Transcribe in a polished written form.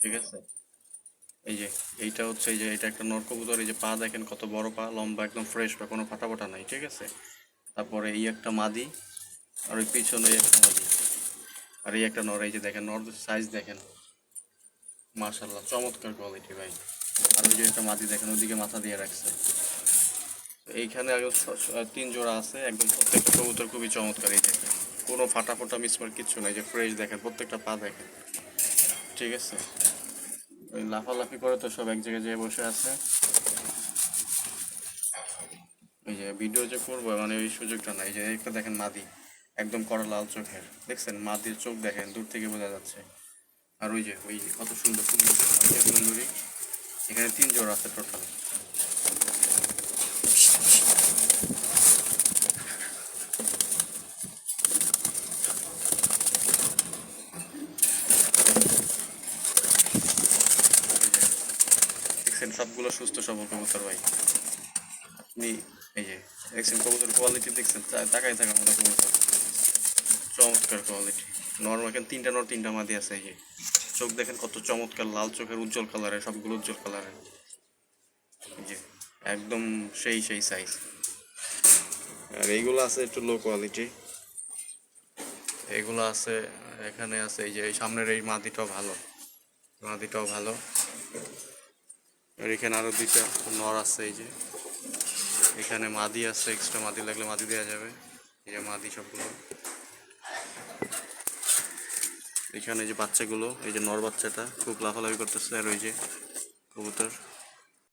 ঠিক আছে। এই যে এইটা হচ্ছে, এই যে এটা একটা নর কবুতর, এই যে পা দেখেন কত বড় পা, লম্বা, একদম ফ্রেশ পা, কোনো ফাটা ফোটা নাই। ঠিক আছে। তারপরে এই একটা মাদি, আর ওই পিছনে একটা মাদি, আর এই একটা নর। এই যে দেখেন নর সাইজ দেখেন, মাশাল্লাহ চমৎকার কোয়ালিটি ভাই। আর ওই যে একটা মাদি দেখেন ওইদিকে মাথা দিয়ে রাখছে। এইখানে আগে তিন জোড়া আছে, একদম প্রত্যেকটা কবুতর খুবই চমৎকার। এই যে কোনো ফাটা ফোটা মিসমার কিচ্ছু নাই, যে ফ্রেশ দেখেন, প্রত্যেকটা পা দেখেন। ঠিক আছে। ওই লাফালাফি করে তো সব এক জায়গায় যেয়ে বসে আছে। এই যে ভিডিও যে করবো মানে ওই সুযোগটা নাই। এই যে একটা দেখেন মাদি, একদম কড়া লাল চোখের, দেখছেন মাদির চোখ দেখেন, দূর থেকে বোঝা যাচ্ছে। আর ওই যে কত সুন্দর সুন্দর সুন্দরী। এখানে তিন জোড়া আছে টোটাল। দেখছেন সবগুলো সুস্থ সবল কবুতর ভাই। আপনি এই যে দেখছেন কবুতর কোয়ালিটি দেখছেন, তাকাই থাকার মতো কবুতর, চমৎকার কোয়ালিটি। নর্মাল এখানে তিনটা নর তিনটা মাদি আছে। এই যে চোখ দেখেন কত চমৎকার লাল চোখের, উজ্জ্বল কালারের, সবগুলো উজ্জ্বল কালারের। এই যে একদম সেই সেই সাইজ। আর এইগুলো আছে একটু লো কোয়ালিটি। এইগুলো আছে, এখানে আছে এই যে এই সামনের এই মাদিটাও ভালো, মাদিটাও ভালো। আর এখানে আরো দুইটা নর আছে। এই যে এখানে মাদি আছে, এক্সট্রা মাদি লাগলে মাদি দেওয়া যাবে। এই যে মাদি সবগুলো। এখানে যে বাচ্চাগুলো, এই যে নর বাচ্চাটা খুব লাফালাফি করতেছে, আর ওই যে কবুতর।